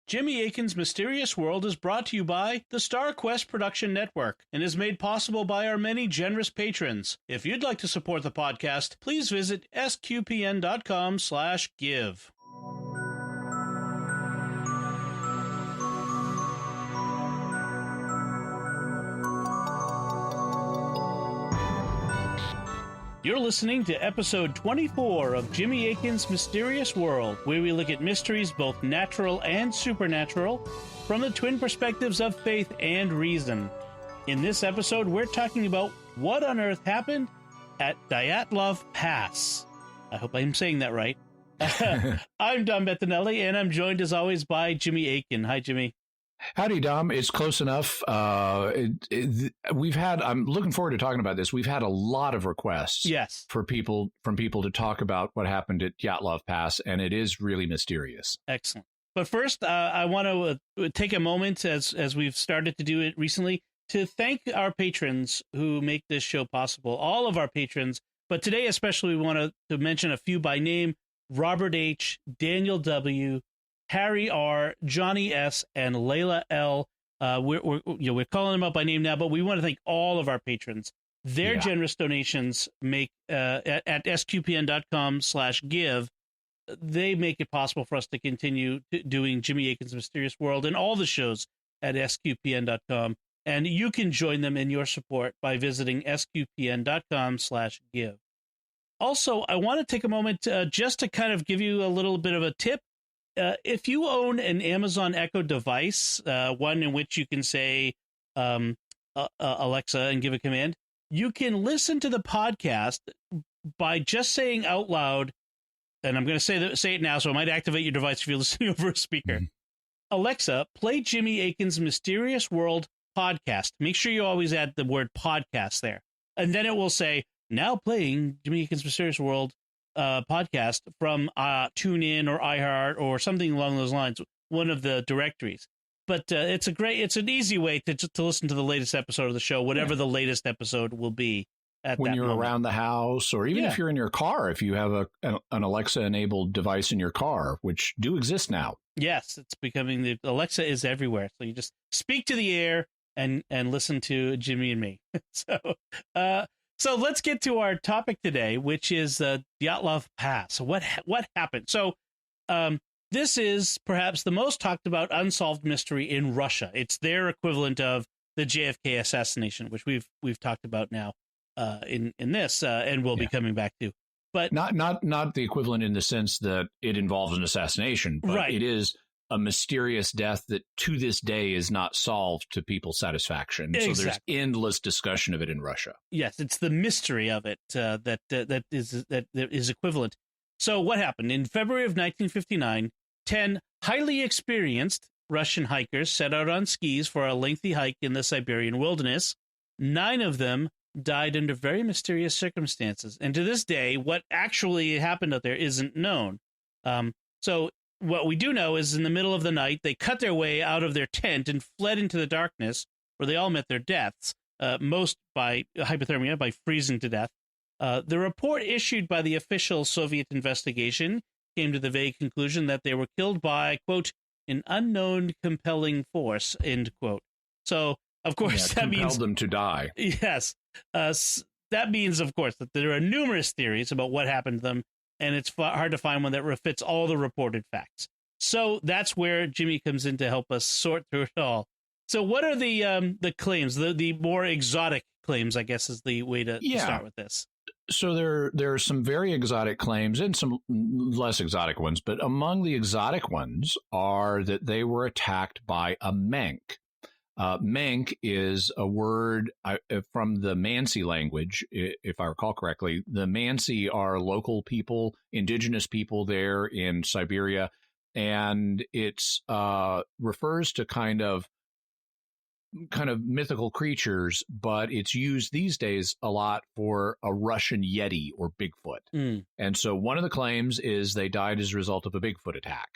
Jimmy Akin's Mysterious World is brought to you by the Star Quest Production Network and is made possible by our many generous patrons. If you'd like to support the podcast, please visit sqpn.com/give. You're listening to episode 24 of Jimmy Akin's Mysterious World, where we look at mysteries both natural and supernatural from the twin perspectives of faith and reason. In this episode, we're talking about what on earth happened at Dyatlov Pass. I hope I'm saying that right. I'm Dom Bettinelli, and I'm joined as always by Jimmy Akin. Hi, Jimmy. Howdy, Dom. It's close enough. I'm looking forward to talking about this. We've had a lot of requests from people to talk about what happened at Dyatlov Pass, and it is really mysterious. Excellent. But first, I want to take a moment, as we've started to do it recently, to thank our patrons who make this show possible, all of our patrons. But today, especially, we want to mention a few by name: Robert H., Daniel W., Harry R., Johnny S., and Layla L. We're calling them out by name now, but we want to thank all of our patrons. Their generous donations make at sqpn.com/give. They make it possible for us to continue doing Jimmy Akin's Mysterious World and all the shows at sqpn.com. And you can join them in your support by visiting sqpn.com/give. Also, I want to take a moment just to kind of give you a little bit of a tip. If you own an Amazon Echo device, one in which you can say Alexa and give a command, you can listen to the podcast by just saying out loud, and I'm going to say it now, so it might activate your device if you're listening over a speaker. Mm-hmm. Alexa, play Jimmy Akin's Mysterious World podcast. Make sure you always add the word podcast there. And then it will say, now playing Jimmy Akin's Mysterious World podcast from TuneIn or iHeart or something along those lines, one of the directories. But it's an easy way to listen to the latest episode of the show, whatever the latest episode will be at when that you're moment. Around the house, or even if you're in your car, if you have an Alexa-enabled device in your car, which do exist now. Yes, it's becoming the Alexa is everywhere. So you just speak to the air and listen to Jimmy and me. So let's get to our topic today, which is Dyatlov Pass. What happened? So this is perhaps the most talked about unsolved mystery in Russia. It's their equivalent of the JFK assassination, which we've talked about now in this, and we'll be coming back to. But not the equivalent in the sense that it involves an assassination, but it is a mysterious death that to this day is not solved to people's satisfaction. Exactly. So there's endless discussion of it in Russia. Yes, it's the mystery of it that is equivalent. So what happened? In February of 1959, 10 highly experienced Russian hikers set out on skis for a lengthy hike in the Siberian wilderness. 9 of them died under very mysterious circumstances. And to this day, what actually happened out there isn't known. So what we do know is in the middle of the night, they cut their way out of their tent and fled into the darkness, where they all met their deaths, most by hypothermia, by freezing to death. The report issued by the official Soviet investigation came to the vague conclusion that they were killed by, quote, an unknown compelling force, end quote. So, of course, that means... compelled them to die. Yes. That means, of course, that there are numerous theories about what happened to them, and it's hard to find one that refits all the reported facts. So that's where Jimmy comes in to help us sort through it all. So what are the claims, the more exotic claims, I guess, is the way to start with this? So there are some very exotic claims and some less exotic ones, but among the exotic ones are that they were attacked by a menk. Menk is a word from the Mansi language, if I recall correctly. The Mansi are local people, indigenous people there in Siberia, and it's refers to kind of mythical creatures, but it's used these days a lot for a Russian Yeti or Bigfoot. Mm. And so one of the claims is they died as a result of a Bigfoot attack.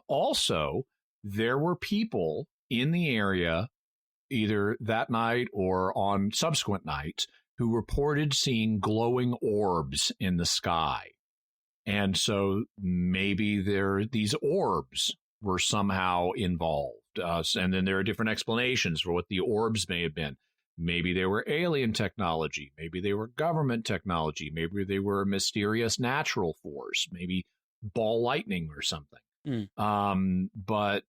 Also, there were people in the area, either that night or on subsequent nights, who reported seeing glowing orbs in the sky. And so maybe these orbs were somehow involved. And then there are different explanations for what the orbs may have been. Maybe they were alien technology. Maybe they were government technology. Maybe they were a mysterious natural force. Maybe ball lightning or something. But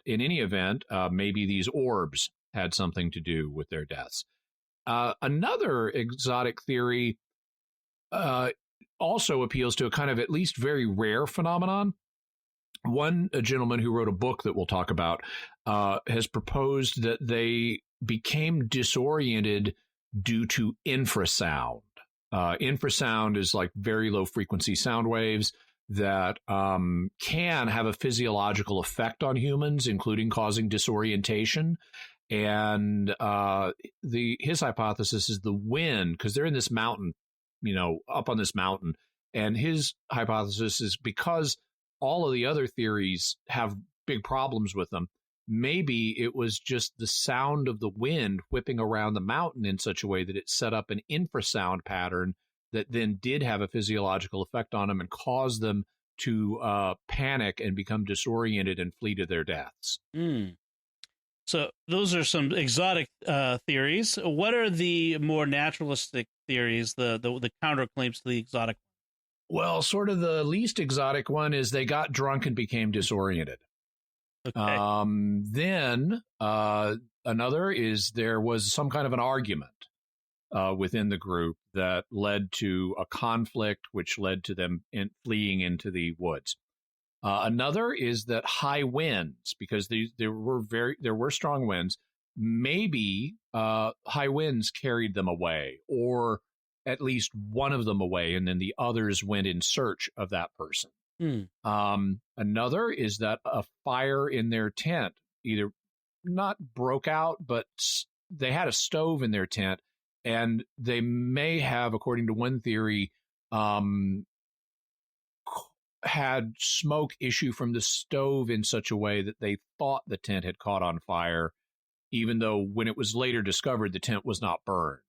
in any event, maybe these orbs had something to do with their deaths. Another exotic theory also appeals to a kind of at least very rare phenomenon. A gentleman who wrote a book that we'll talk about has proposed that they became disoriented due to infrasound. Infrasound is like very low frequency sound waves that can have a physiological effect on humans, including causing disorientation. And his hypothesis is the wind, because they're in this mountain, up on this mountain. And his hypothesis is because all of the other theories have big problems with them, maybe it was just the sound of the wind whipping around the mountain in such a way that it set up an infrasound pattern that then did have a physiological effect on them and caused them to panic and become disoriented and flee to their deaths. So those are some exotic theories. What are the more naturalistic theories, the counterclaims to the exotic? Well, sort of the least exotic one is they got drunk and became disoriented. Okay. Then another is there was some kind of an argument within the group that led to a conflict, which led to them fleeing into the woods. Another is that high winds, because there were strong winds. Maybe high winds carried them away, or at least one of them away, and then the others went in search of that person. Another is that a fire in their tent either not broke out, but they had a stove in their tent, and they may have, according to one theory, had smoke issue from the stove in such a way that they thought the tent had caught on fire, even though when it was later discovered, the tent was not burned.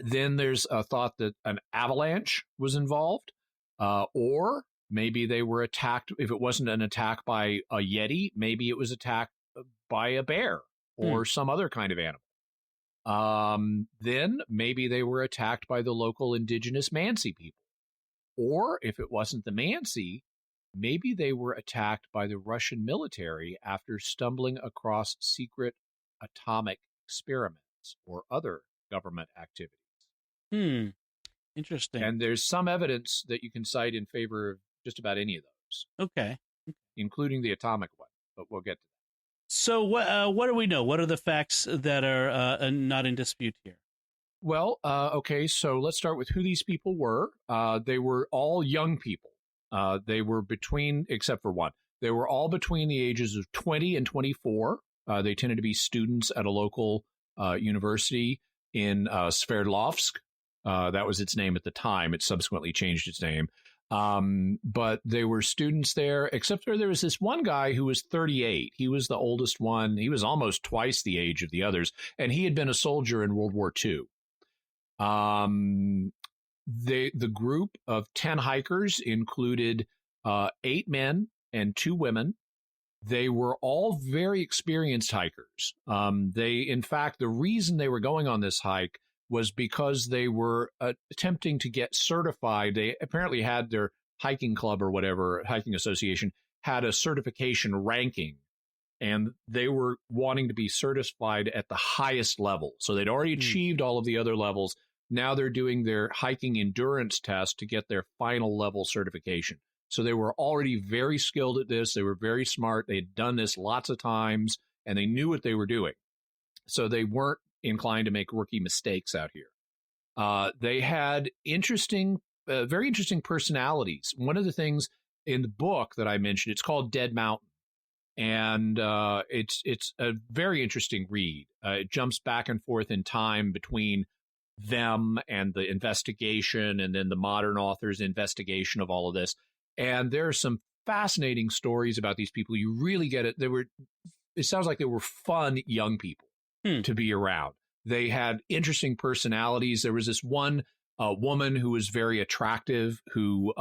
Then there's a thought that an avalanche was involved, or maybe they were attacked. If it wasn't an attack by a Yeti, maybe it was attacked by a bear or some other kind of animal. Then maybe they were attacked by the local indigenous Mansi people. Or if it wasn't the Mansi, maybe they were attacked by the Russian military after stumbling across secret atomic experiments or other government activities. Interesting. And there's some evidence that you can cite in favor of just about any of those. Okay. Including the atomic one, but we'll get to that. So what do we know? What are the facts that are not in dispute here? Well, okay, so let's start with who these people were. They were all young people. They were between, except for one, they were all between the ages of 20 and 24. They tended to be students at a local university in Sverdlovsk. That was its name at the time. It subsequently changed its name. But they were students there, except for there was this one guy who was 38. He was the oldest one. He was almost twice the age of the others, and he had been a soldier in World War II. The group of 10 hikers included 8 men and 2 women. They were all very experienced hikers. In fact, the reason they were going on this hike was because they were attempting to get certified. They apparently had their hiking club or whatever, hiking association, had a certification ranking, and they were wanting to be certified at the highest level. So they'd already achieved all of the other levels. Now they're doing their hiking endurance test to get their final level certification. So they were already very skilled at this. They were very smart. They had done this lots of times, and they knew what they were doing. So they weren't inclined to make rookie mistakes out here. They had very interesting personalities. One of the things in the book that I mentioned, it's called Dead Mountain. And it's a very interesting read. It jumps back and forth in time between them and the investigation, and then the modern author's investigation of all of this. And there are some fascinating stories about these people. You really get it. It sounds like they were fun young people to be around. They had interesting personalities. There was this one woman who was very attractive, who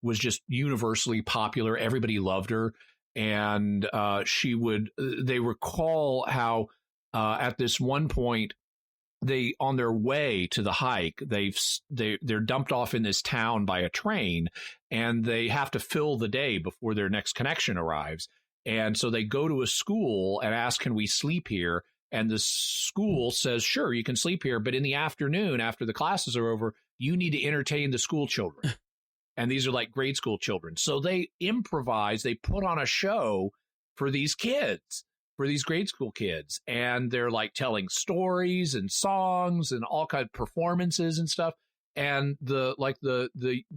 was just universally popular. Everybody loved her. And they recall how at this one point, they, on their way to the hike, they're dumped off in this town by a train, and they have to fill the day before their next connection arrives. And so they go to a school and ask, can we sleep here? And the school says, sure, you can sleep here. But in the afternoon, after the classes are over, you need to entertain the school children. And these are like grade school children. So they improvise, they put on a show for these kids, for these grade school kids. And they're like telling stories and songs and all kinds of performances and stuff. And the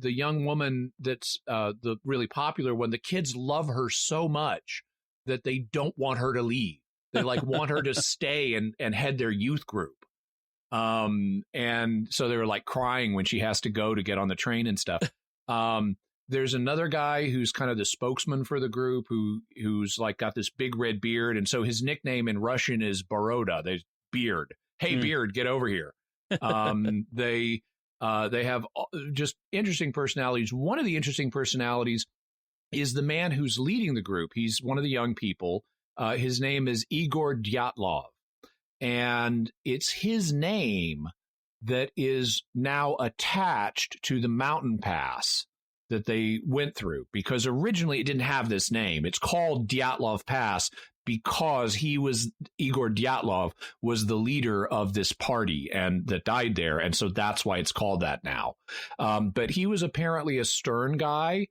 young woman that's the really popular one, the kids love her so much that they don't want her to leave. They like want her to stay and head their youth group. And so they were like crying when she has to go to get on the train and stuff. There's another guy who's kind of the spokesman for the group who's like got this big red beard. And so his nickname in Russian is Boroda. There's beard. Hey, beard, get over here. They have just interesting personalities. One of the interesting personalities is the man who's leading the group. He's one of the young people. His name is Igor Dyatlov. And it's his name that is now attached to the mountain pass that they went through, because originally it didn't have this name. It's called Dyatlov Pass because Igor Dyatlov was the leader of this party and that died there. And so that's why it's called that now. But he was apparently a stern guy.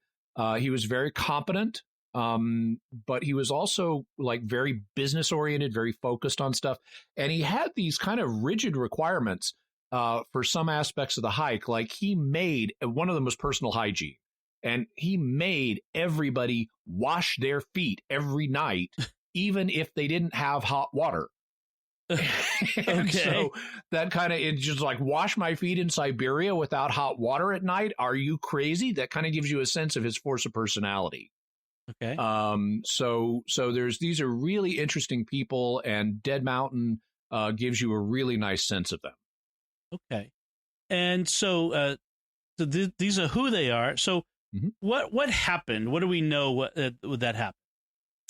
He was very competent. But he was also like very business oriented, very focused on stuff. And he had these kind of rigid requirements for some aspects of the hike. Like he made, one of them was personal hygiene, and he made everybody wash their feet every night, even if they didn't have hot water. Okay. So that kind of, it's just like, wash my feet in Siberia without hot water at night. Are you crazy? That kind of gives you a sense of his force of personality. Okay. So these are really interesting people, and Dead Mountain gives you a really nice sense of them. Okay. And so, these are who they are. So what happened? What do we know what that happened?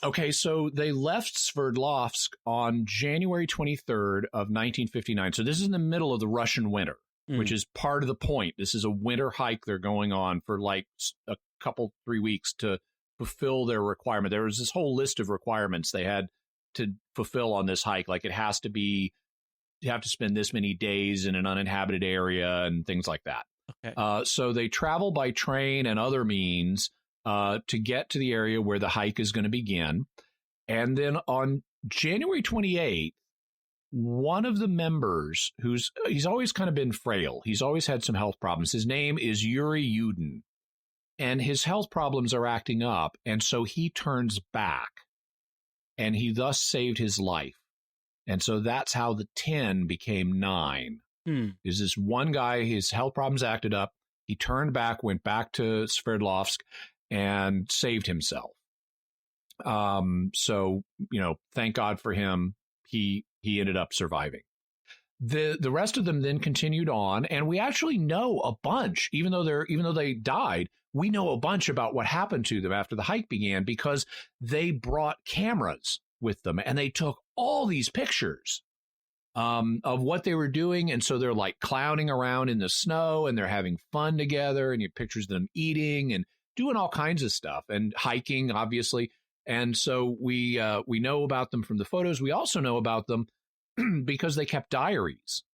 Okay, so they left Sverdlovsk on January 23rd of 1959. So this is in the middle of the Russian winter, which is part of the point. This is a winter hike they're going on for like a couple, 3 weeks to fulfill their requirement. There was this whole list of requirements they had to fulfill on this hike. Like it has to be, you have to spend this many days in an uninhabited area and things like that. Okay. So they travel by train and other means to get to the area where the hike is going to begin. And then on January 28th, one of the members he's always kind of been frail. He's always had some health problems. His name is Yuri Yudin. And his health problems are acting up, and so he turns back, and he thus saved his life. And so that's how the 10 became 9. Is this one guy, his health problems acted up, he turned back, went back to Sverdlovsk, and saved himself. So, thank God for him, he ended up surviving. The rest of them then continued on, and we actually know a bunch, even though they died. We know a bunch about what happened to them after the hike began, because they brought cameras with them and they took all these pictures of what they were doing. And so they're like clowning around in the snow and they're having fun together, and you have pictures of them eating and doing all kinds of stuff and hiking, obviously. And so we know about them from the photos. We also know about them because they kept diaries.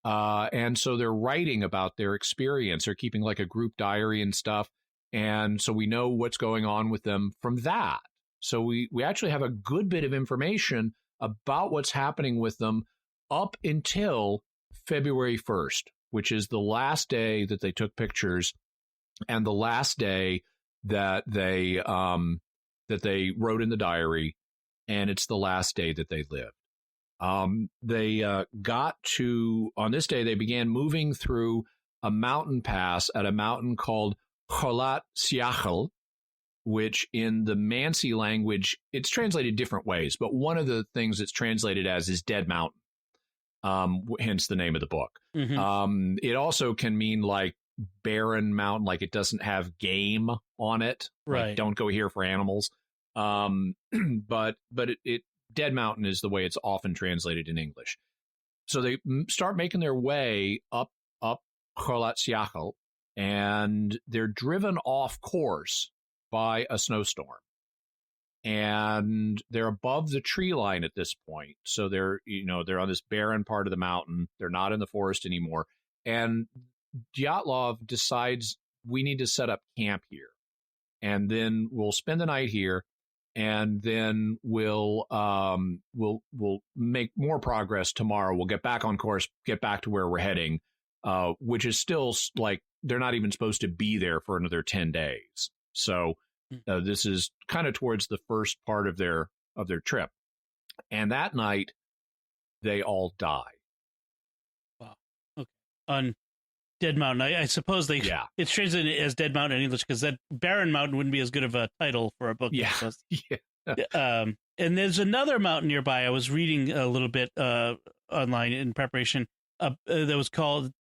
And so they're writing about their experience. They're keeping like a group diary and stuff. And so we know what's going on with them from that. So we actually have a good bit of information about what's happening with them up until February 1st, which is the last day that they took pictures and the last day that they wrote in the diary. And it's the last day that they lived. They got to, on this day, they began moving through a mountain pass at a mountain called Kholat Syakhl, which in the Mansi language, it's translated different ways, but one of the things it's translated as is Dead Mountain, hence the name of the book. It also can mean like barren mountain, like it doesn't have game on it. Right. Like, don't go here for animals. But Dead Mountain is the way it's often translated in English. So they start making their way up Cholatsiachel, and they're driven off course by a snowstorm. And they're above the tree line at this point. So they're on this barren part of the mountain. They're not in the forest anymore. And Dyatlov decides we need to set up camp here. And then we'll spend the night here. And then we'll make more progress tomorrow. We'll get back on course, get back to where we're heading, which is still like they're not even supposed to be there for another 10 days. So this is kind of towards the first part of their trip. And that night, they all die. Wow. Okay. On Dead Mountain, I suppose it's translated as Dead Mountain in English because that Barren Mountain wouldn't be as good of a title for a book. Yeah. Yeah. And there's another mountain nearby. I was reading a little bit online in preparation that was called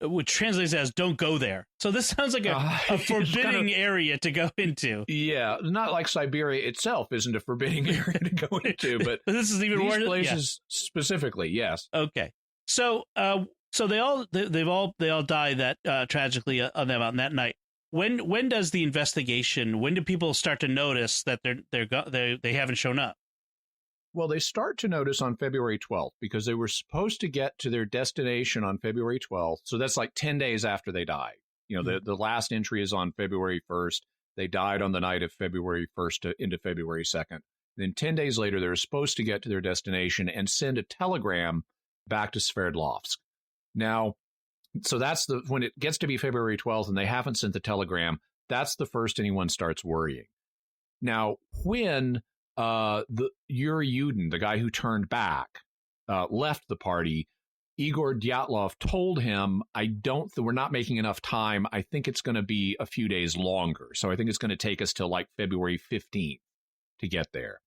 which translates as "Don't go there." So this sounds like a forbidding area to go into. Yeah, not like Siberia itself isn't a forbidding area to go into, but this is even more places specifically. Yes. Okay. So they all die that tragically on that mountain that night. When does the investigation? When do people start to notice that they haven't shown up? Well, they start to notice on February 12th because they were supposed to get to their destination on February 12th. So that's like 10 days after they died. The last entry is on February 1st. They died on the night of February 1st into February 2nd. Then 10 days later, they were supposed to get to their destination and send a telegram back to Sverdlovsk. Now, so that's when it gets to be February 12th and they haven't sent the telegram, that's the first anyone starts worrying. Now, when the Yuri Yudin, the guy who turned back, left the party, Igor Dyatlov told him, we're not making enough time. I think it's going to be a few days longer. So I think it's going to take us till like February 15th to get there.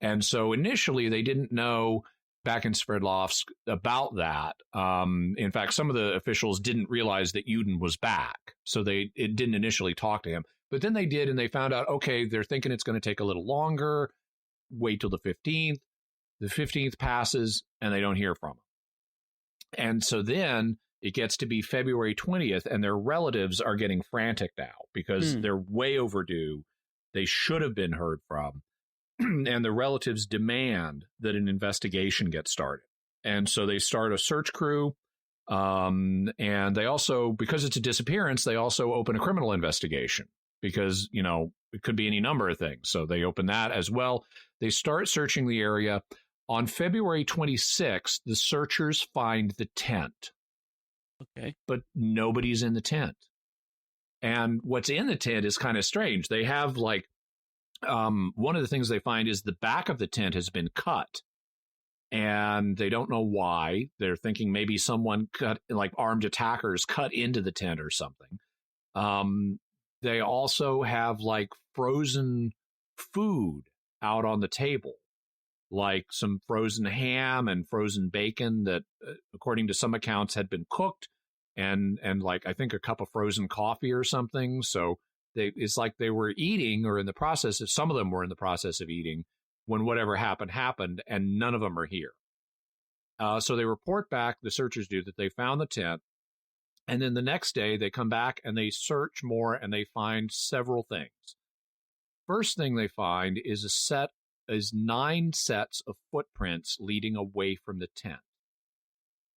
And so initially they didn't know back in Sverdlovsk about that. In fact, some of the officials didn't realize that Yudin was back. So it didn't initially talk to him. But then they did, and they found out, okay, they're thinking it's going to take a little longer. Wait till the 15th. The 15th passes, and they don't hear from him. And so then it gets to be February 20th, and their relatives are getting frantic now because they're way overdue. They should have been heard from. And the relatives demand that an investigation get started. And so they start a search crew. And they also, because it's a disappearance, they also open a criminal investigation because, it could be any number of things. So they open that as well. They start searching the area. On February 26th, the searchers find the tent. Okay. But nobody's in the tent. And what's in the tent is kind of strange. They have one of the things they find is the back of the tent has been cut. And they don't know why. They're thinking maybe someone armed attackers cut into the tent or something. They also have frozen food out on the table, like some frozen ham and frozen bacon that, according to some accounts, had been cooked, and I think a cup of frozen coffee or something. So it's like they were eating, or in the process of, some of them were in the process of eating when whatever happened, and none of them are here. So they report back, the searchers do, that they found the tent. And then the next day they come back and they search more and they find several things. First thing they find is 9 sets of footprints leading away from the tent.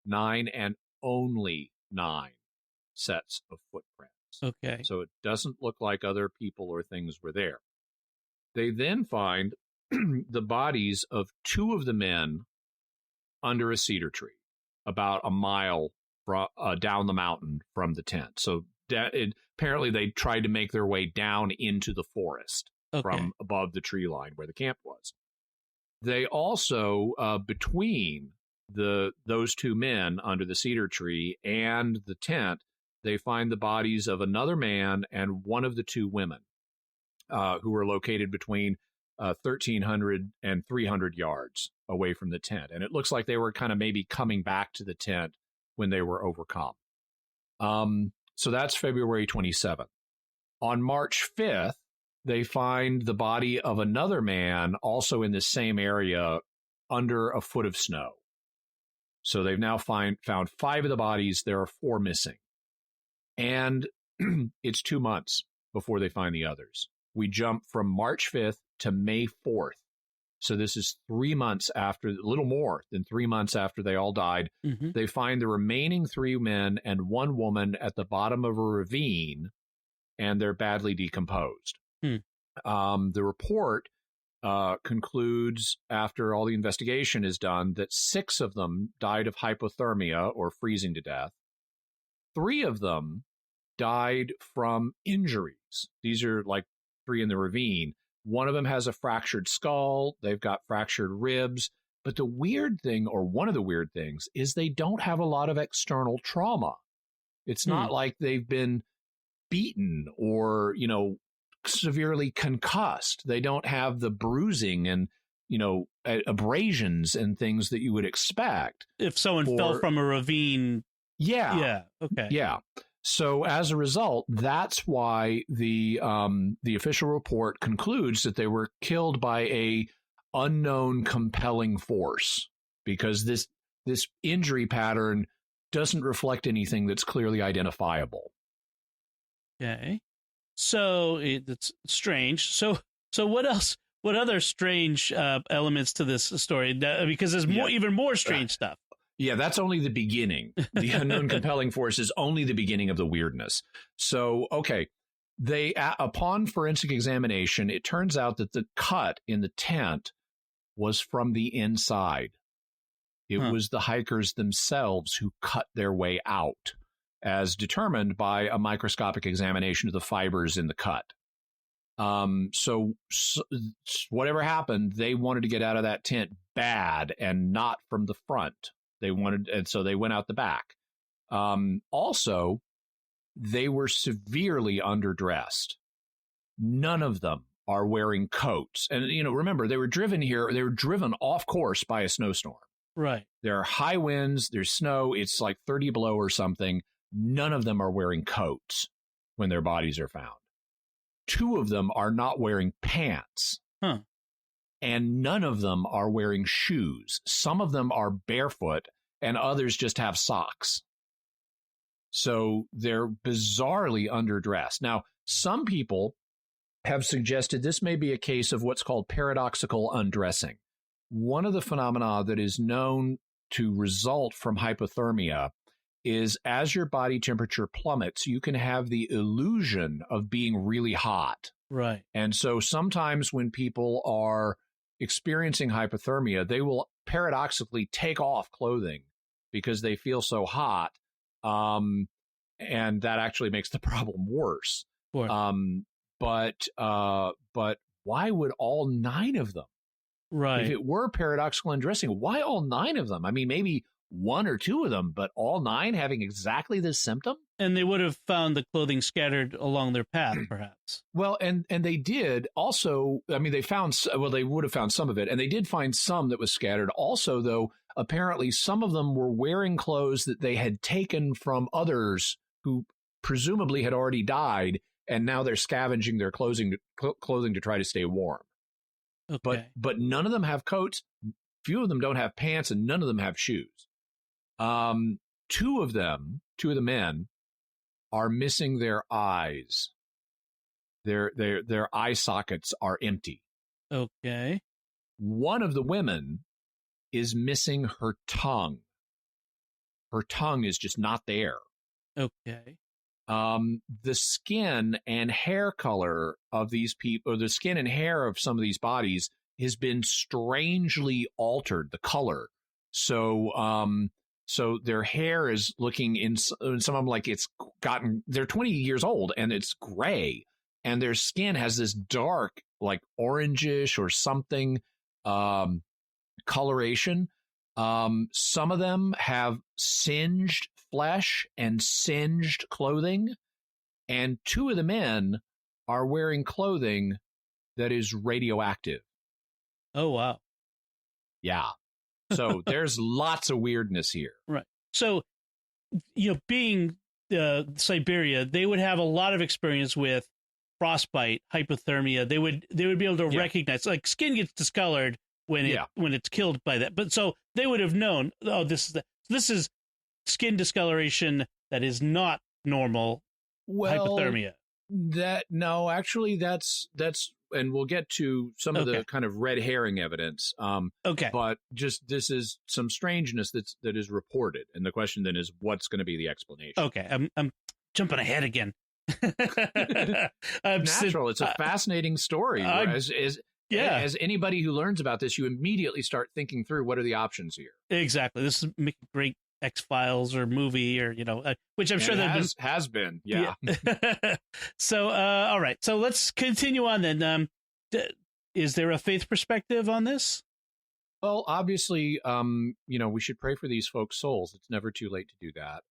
9 and only 9 sets of footprints. Okay. So it doesn't look like other people or things were there. They then find the bodies of 2 of the men under a cedar tree, about a mile down the mountain from the tent. So apparently they tried to make their way down into the forest from above the tree line where the camp was. They also, between those 2 men under the cedar tree and the tent, they find the bodies of another man and one of the 2 women who were located between 1,300 and 300 yards away from the tent. And it looks like they were kind of maybe coming back to the tent when they were overcome. So that's February 27th. On March 5th, they find the body of another man also in the same area under a foot of snow. So they've now found 5 of the bodies. There are 4 missing. And it's 2 months before they find the others. We jump from March 5th to May 4th. So this is 3 months after, a little more than 3 months after they all died. Mm-hmm. They find the remaining 3 men and 1 woman at the bottom of a ravine, and they're badly decomposed. The report concludes, after all the investigation is done, that 6 of them died of hypothermia or freezing to death. 3 of them died from injuries. These are like 3 in the ravine. One of them has a fractured skull. They've got fractured ribs. But the weird thing, or one of the weird things, is they don't have a lot of external trauma. It's not like they've been beaten or, severely concussed. They don't have the bruising and, abrasions and things that you would expect. If someone fell from a ravine. Yeah. Yeah. Okay. Yeah. So as a result, that's why the official report concludes that they were killed by a unknown compelling force, because this injury pattern doesn't reflect anything that's clearly identifiable. Okay. So it's strange. So what else? What other strange elements to this story? Because there's even more strange stuff. Yeah, that's only the beginning. The unknown compelling force is only the beginning of the weirdness. So, okay, upon forensic examination, it turns out that the cut in the tent was from the inside. It was the hikers themselves who cut their way out, as determined by a microscopic examination of the fibers in the cut. So whatever happened, they wanted to get out of that tent bad and not from the front. And so they went out the back. Also, they were severely underdressed. None of them are wearing coats. And, remember, they were driven off course by a snowstorm. Right. There are high winds, there's snow, it's like 30 below or something. None of them are wearing coats when their bodies are found. 2 of them are not wearing pants. And none of them are wearing shoes. Some of them are barefoot, and others just have socks. So they're bizarrely underdressed. Now, some people have suggested this may be a case of what's called paradoxical undressing. One of the phenomena that is known to result from hypothermia is as your body temperature plummets, you can have the illusion of being really hot. Right. And so sometimes when people are experiencing hypothermia, they will paradoxically take off clothing because they feel so hot. And that actually makes the problem worse. But why would all 9 of them? Right. If it were paradoxical undressing, why all 9 of them? I mean, maybe 1 or 2 of them, but all 9 having exactly this symptom? And they would have found the clothing scattered along their path, perhaps. Well, and they did also, I mean, they would have found some of it, and they did find some that was scattered. Also, though, apparently some of them were wearing clothes that they had taken from others who presumably had already died, and now they're scavenging their clothing to try to stay warm. Okay. But none of them have coats, few of them don't have pants, and none of them have shoes. 2 of the men are missing their eyes. Their eye sockets are empty. Okay. One of the women is missing her tongue. Her tongue is just not there. Okay. The skin and hair color of these people, or the skin and hair of some of these bodies, has been strangely altered, the color. So their hair is looking in some of them like they're 20 years old and it's gray, and their skin has this dark, like orangish or something coloration. Some of them have singed flesh and singed clothing, and 2 of the men are wearing clothing that is radioactive. Oh, wow. Yeah. So there's lots of weirdness here. Right. So, being Siberia, they would have a lot of experience with frostbite, hypothermia. They would be able to recognize, like, skin gets discolored when it's killed by that. But so they would have known, oh, this is skin discoloration that is not normal hypothermia. Actually, that's, and we'll get to some of the kind of red herring evidence. But just this is some strangeness that is reported, and the question then is, what's going to be the explanation? Okay, I'm jumping ahead again. Natural. It's a fascinating story. As anybody who learns about this, you immediately start thinking through what are the options here. Exactly. This is making great X-Files or movie, or which I'm sure that has been. Yeah. So all right, so let's continue on then. Is there a faith perspective on this? Well, obviously, we should pray for these folks' souls. It's never too late to do that.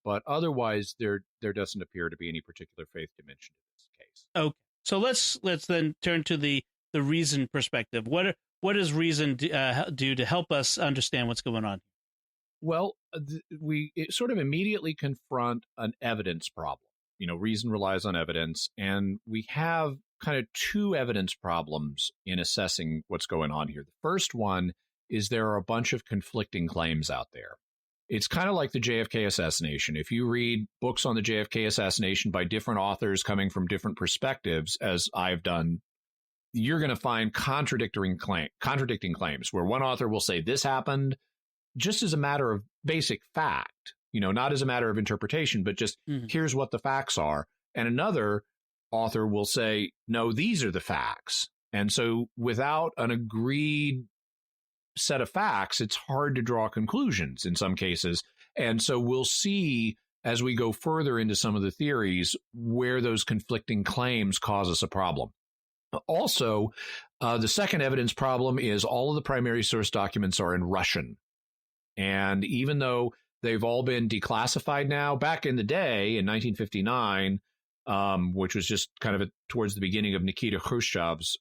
But otherwise, there doesn't appear to be any particular faith dimension in this case. Okay, so let's then turn to the reason perspective. What does reason do to help us understand what's going on? Well, we sort of immediately confront an evidence problem. Reason relies on evidence, and we have kind of two evidence problems in assessing what's going on here. The first one is there are a bunch of conflicting claims out there. It's kind of like the JFK assassination. If you read books on the JFK assassination by different authors coming from different perspectives, as I've done, you're going to find contradicting claims where one author will say this happened just as a matter of basic fact, not as a matter of interpretation, but just here's what the facts are. And another author will say, no, these are the facts. And so without an agreed set of facts, it's hard to draw conclusions in some cases. And so we'll see as we go further into some of the theories where those conflicting claims cause us a problem. Also, the second evidence problem is all of the primary source documents are in Russian. And even though they've all been declassified now, back in the day in 1959, which was just kind of towards the beginning of Nikita Khrushchev's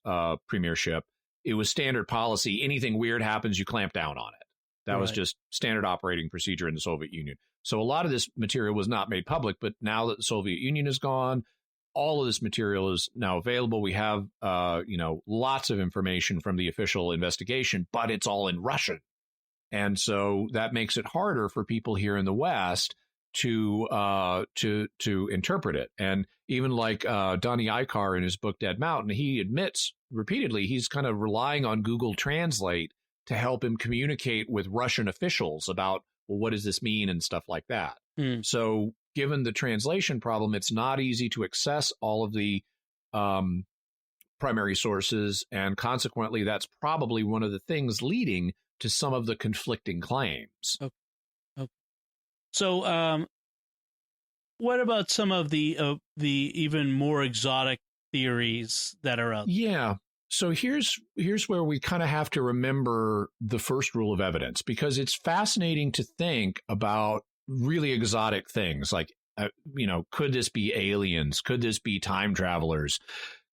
premiership, it was standard policy. Anything weird happens, you clamp down on it. That was just standard operating procedure in the Soviet Union. So a lot of this material was not made public, but now that the Soviet Union is gone, all of this material is now available. We have, lots of information from the official investigation, but it's all in Russian. And so that makes it harder for people here in the West to interpret it. And even like Donnie Icar in his book Dead Mountain, he admits repeatedly he's kind of relying on Google Translate to help him communicate with Russian officials about, well, what does this mean and stuff like that. So given the translation problem, it's not easy to access all of the primary sources. And consequently, that's probably one of the things leading to some of the conflicting claims. Okay. So what about some of the even more exotic theories that are out there? Yeah. So here's where we kind of have to remember the first rule of evidence, because it's fascinating to think about really exotic things like, could this be aliens? Could this be time travelers?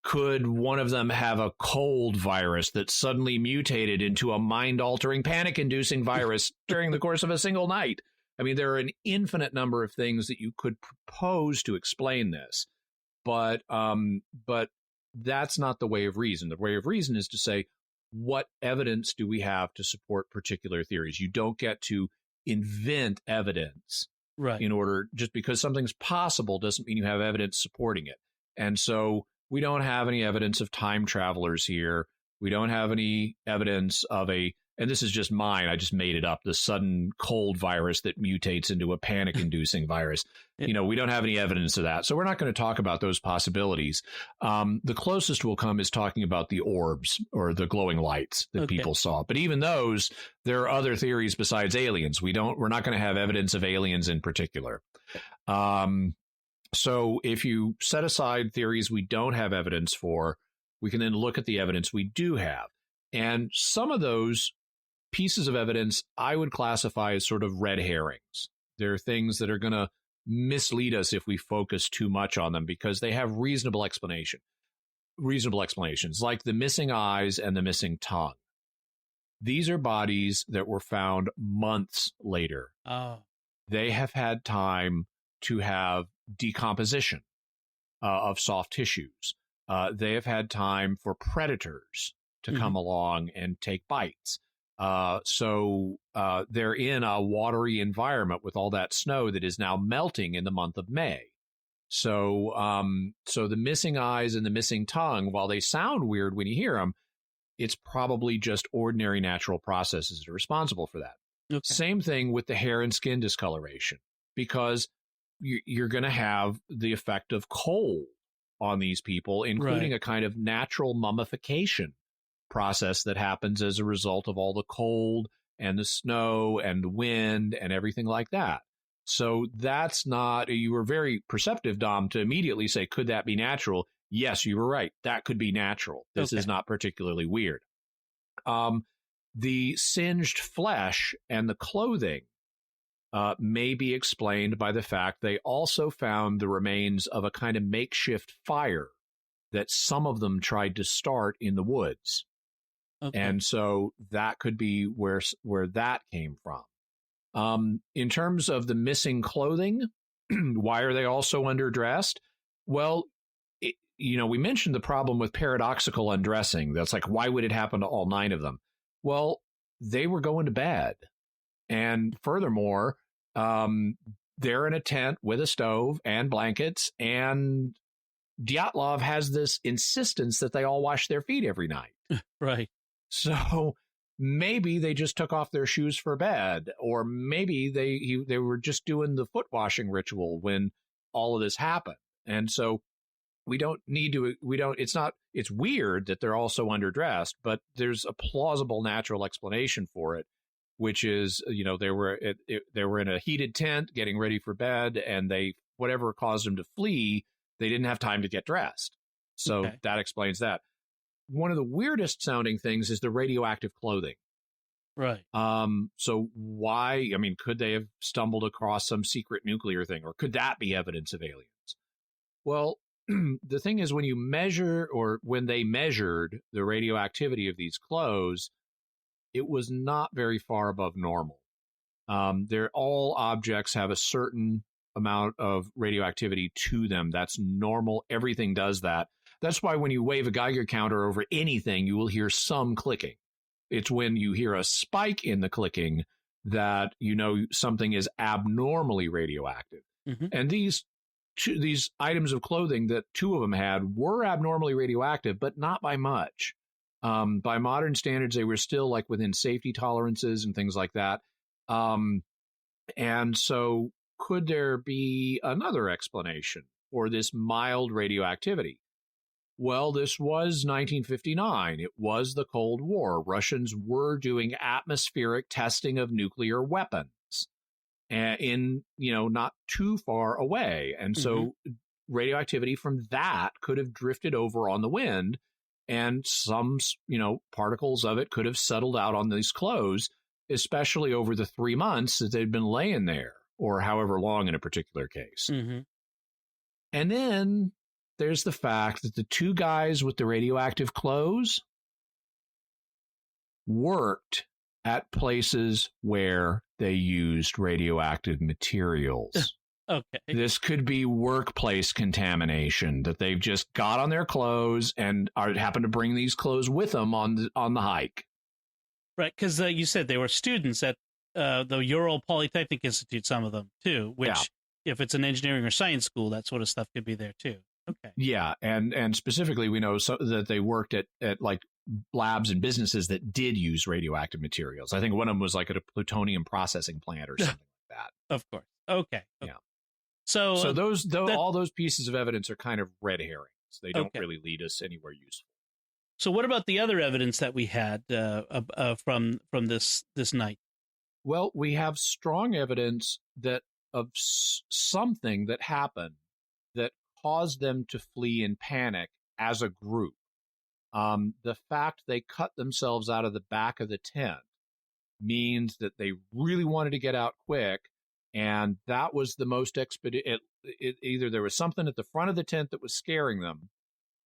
Could one of them have a cold virus that suddenly mutated into a mind-altering, panic-inducing virus during the course of a single night? I mean, there are an infinite number of things that you could propose to explain this, but that's not the way of reason. The way of reason is to say, what evidence do we have to support particular theories? You don't get to invent evidence, right? In order, just because something's possible doesn't mean you have evidence supporting it. And so we don't have any evidence of time travelers here. We don't have any evidence of and this is just mine, I just made it up, the sudden cold virus that mutates into a panic-inducing virus. We don't have any evidence of that. So we're not going to talk about those possibilities. The closest we'll come is talking about the orbs or the glowing lights that people saw. But even those, there are other theories besides aliens. We're not going to have evidence of aliens in particular. So if you set aside theories we don't have evidence for, we can then look at the evidence we do have. And some of those pieces of evidence I would classify as sort of red herrings. They're things that are going to mislead us if we focus too much on them because they have reasonable explanations, like the missing eyes and the missing tongue. These are bodies that were found months later. Oh. They have had time to have decomposition of soft tissues. They have had time for predators to come along and take bites. So they're in a watery environment with all that snow that is now melting in the month of May. So the missing eyes and the missing tongue, while they sound weird when you hear them, it's probably just ordinary natural processes that are responsible for that. Okay. Same thing with the hair and skin discoloration, because you're going to have the effect of cold on these people, including a kind of natural mummification process that happens as a result of all the cold and the snow and the wind and everything like that. So that's not, you were very perceptive, Dom, to immediately say, could that be natural? Yes, you were right. That could be natural. This is not particularly weird. The singed flesh and the clothing may be explained by the fact they also found the remains of a kind of makeshift fire that some of them tried to start in the woods. Okay. And so that could be where that came from. In terms of the missing clothing, why are they also underdressed? Well, we mentioned the problem with paradoxical undressing. That's like, why would it happen to all 9 of them? Well, they were going to bed. And furthermore, they're in a tent with a stove and blankets, and Dyatlov has this insistence that they all wash their feet every night. Right. So maybe they just took off their shoes for bed, or maybe they were just doing the foot washing ritual when all of this happened. And so it's weird that they're also underdressed, but there's a plausible natural explanation for it, which is, they were in a heated tent getting ready for bed, and whatever caused them to flee, they didn't have time to get dressed. So that explains that. One of the weirdest sounding things is the radioactive clothing. Right. So why, could they have stumbled across some secret nuclear thing, or could that be evidence of aliens? Well, the thing is, when they measured the radioactivity of these clothes, it was not very far above normal. All objects have a certain amount of radioactivity to them. That's normal. Everything does that. That's why when you wave a Geiger counter over anything, you will hear some clicking. It's when you hear a spike in the clicking that something is abnormally radioactive. Mm-hmm. And these items of clothing that 2 of them had were abnormally radioactive, but not by much. By modern standards, they were still like within safety tolerances and things like that. And so could there be another explanation for this mild radioactivity? Well, this was 1959. It was the Cold War. Russians were doing atmospheric testing of nuclear weapons in, not too far away. And so radioactivity from that could have drifted over on the wind, and some, particles of it could have settled out on these clothes, especially over the 3 months that they'd been laying there, or however long in a particular case. Mm-hmm. And then there's the fact that the 2 guys with the radioactive clothes worked at places where they used radioactive materials. Okay. This could be workplace contamination, that they've just got on their clothes and happen to bring these clothes with them on the hike. Right, because you said they were students at the Ural Polytechnic Institute, some of them, too, which, if it's an engineering or science school, that sort of stuff could be there, too. Okay. Yeah, and specifically, we know that they worked at like labs and businesses that did use radioactive materials. I think one of them was like at a plutonium processing plant or something like that. Of course. Okay. Yeah. So all those pieces of evidence are kind of red herrings. They don't really lead us anywhere useful. So what about the other evidence that we had from this night? Well, we have strong evidence that of something that happened that caused them to flee in panic as a group. The fact they cut themselves out of the back of the tent means that they really wanted to get out quick, and that was the most expeditious. Either there was something at the front of the tent that was scaring them,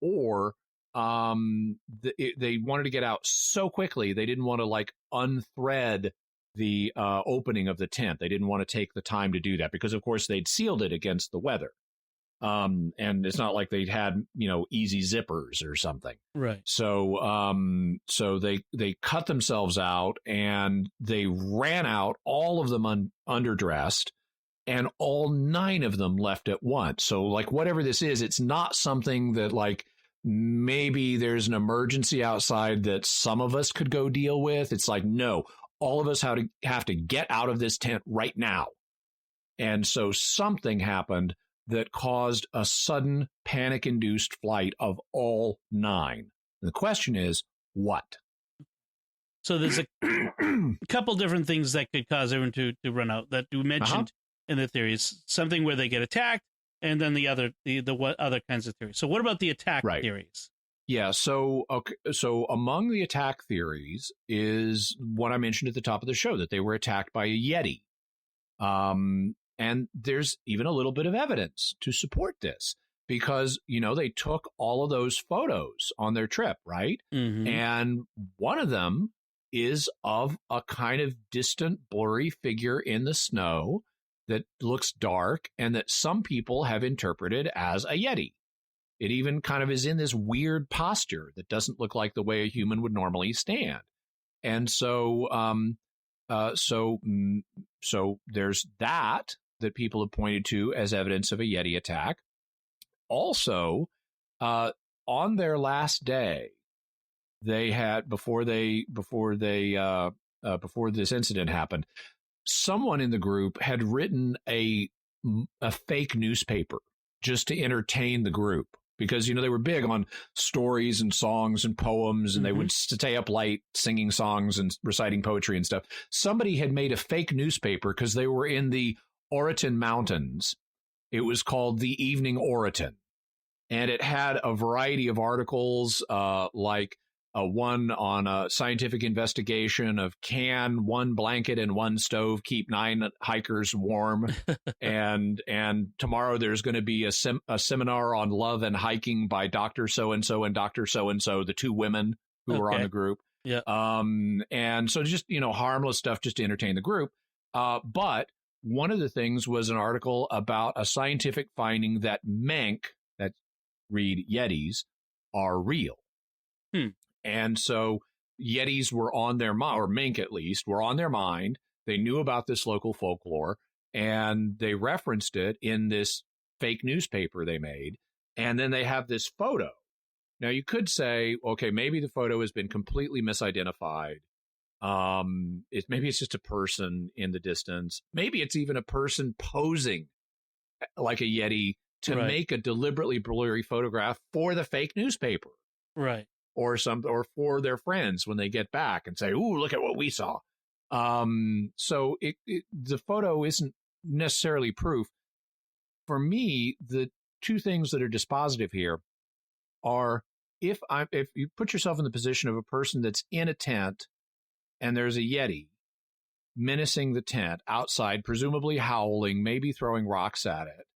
or they wanted to get out so quickly they didn't want to like unthread the opening of the tent. They didn't want to take the time to do that because, of course, they'd sealed it against the weather. And it's not like they'd had, easy zippers or something. Right. So they cut themselves out and they ran out, all of them underdressed, and all 9 of them left at once. So like whatever this is, it's not something that like maybe there's an emergency outside that some of us could go deal with. It's like, no, all of us have to get out of this tent right now. And so something happened that caused a sudden panic-induced flight of all 9. And the question is, what? So there's a couple different things that could cause everyone to run out that you mentioned in the theories. Something where they get attacked, and then the other kinds of theories. So what about the attack theories? Yeah, so among the attack theories is what I mentioned at the top of the show, that they were attacked by a Yeti. And there's even a little bit of evidence to support this because, they took all of those photos on their trip, right? Mm-hmm. And one of them is of a kind of distant, blurry figure in the snow that looks dark and that some people have interpreted as a Yeti. It even kind of is in this weird posture that doesn't look like the way a human would normally stand. And so there's that people have pointed to as evidence of a Yeti attack. Also, on their last day, they had before this incident happened, someone in the group had written a fake newspaper just to entertain the group. Because, they were big on stories and songs and poems, and they would stay up late singing songs and reciting poetry and stuff. Somebody had made a fake newspaper because they were in the Oroton Mountains. It was called the Evening Oroton. And it had a variety of articles, like one on a scientific investigation of can 1 blanket and 1 stove keep 9 hikers warm. and tomorrow there's going to be a seminar on love and hiking by Dr. So-and-so and Dr. So-and-so, the 2 women who were on the group. Yeah. And so just, harmless stuff just to entertain the group. But one of the things was an article about a scientific finding that Menk, that read Yetis, are real. And so Yetis were on their mind, or mink at least, were on their mind. They knew about this local folklore, and they referenced it in this fake newspaper they made. And then they have this photo. Now, you could say, okay, maybe the photo has been completely misidentified. Maybe it's just a person in the distance. Maybe it's even a person posing like a Yeti to make a deliberately blurry photograph for the fake newspaper. Right. Or for their friends when they get back and say, "Ooh, look at what we saw." So the photo isn't necessarily proof. For me, the 2 things that are dispositive here are if you put yourself in the position of a person that's in a tent and there's a Yeti menacing the tent outside, presumably howling, maybe throwing rocks at it,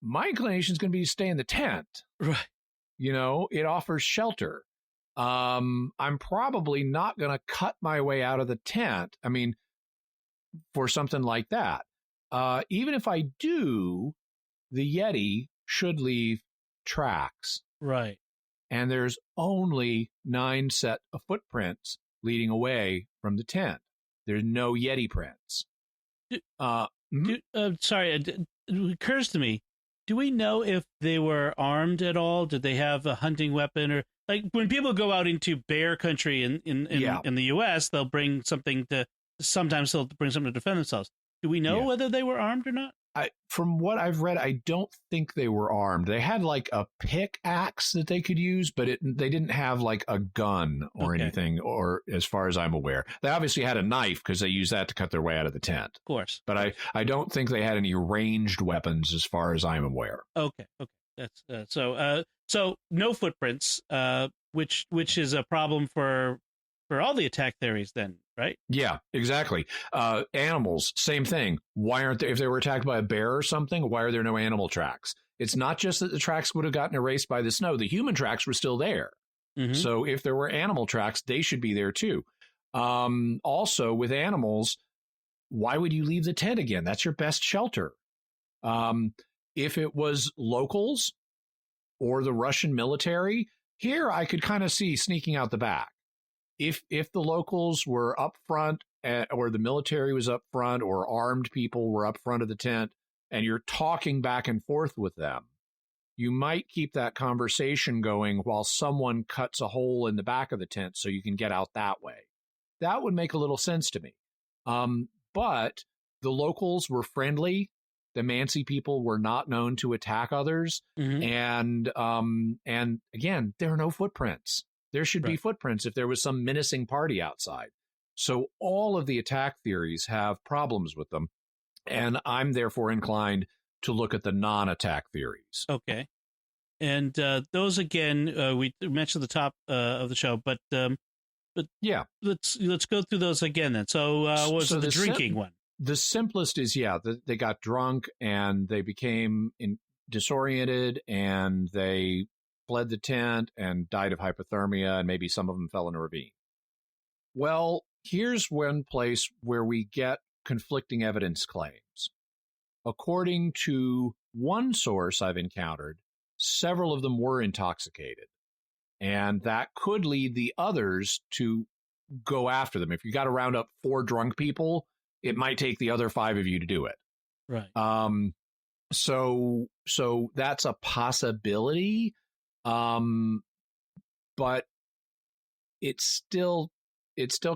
my inclination is going to be to stay in the tent. Right. It offers shelter. I'm probably not going to cut my way out of the tent. I mean, for something like that. Even if I do, the Yeti should leave tracks. Right. And there's only 9 set of footprints leading away from the tent. There's no Yeti prints. Sorry, it occurs to me. Do we know if they were armed at all? Did they have a hunting weapon, or like when people go out into bear country in the U.S., they'll bring something to. Sometimes they'll bring something to defend themselves. Do we know whether they were armed or not? From what I've read, I don't think they were armed. They had like a pickaxe that they could use, but they didn't have like a gun or anything, or as far as I'm aware. They obviously had a knife because they used that to cut their way out of the tent. Of course. But I don't think they had any ranged weapons as far as I'm aware. Okay. That's so no footprints, which is a problem for all the attack theories then, right? Yeah, exactly. Animals, same thing. Why aren't there, if they were attacked by a bear or something, why are there no animal tracks? It's not just that the tracks would have gotten erased by the snow. The human tracks were still there. Mm-hmm. So if there were animal tracks, they should be there too. Also, with animals, why would you leave the tent again? That's your best shelter. If it was locals or the Russian military, here I could kind of see sneaking out the back. If the locals were up front, or the military was up front, or armed people were up front of the tent, and you're talking back and forth with them, you might keep that conversation going while someone cuts a hole in the back of the tent so you can get out that way. That would make a little sense to me. But the locals were friendly. The Mansi people were not known to attack others. And again, there are no footprints. There should be footprints if there was some menacing party outside. So all of the attack theories have problems with them. And I'm therefore inclined to look at the non-attack theories. Okay. And those, again, we mentioned the top of the show, but yeah, let's go through those again then. So what was the drinking one? The simplest is, they got drunk and they became disoriented and they fled the tent and died of hypothermia, and maybe some of them fell in a ravine. Well, here's one place where we get conflicting evidence claims. According to one source I've encountered, several of them were intoxicated, and that could lead the others to go after them. If you got to round up 4 drunk people, it might take the other 5 of you to do it. Right. So that's a possibility. But it's still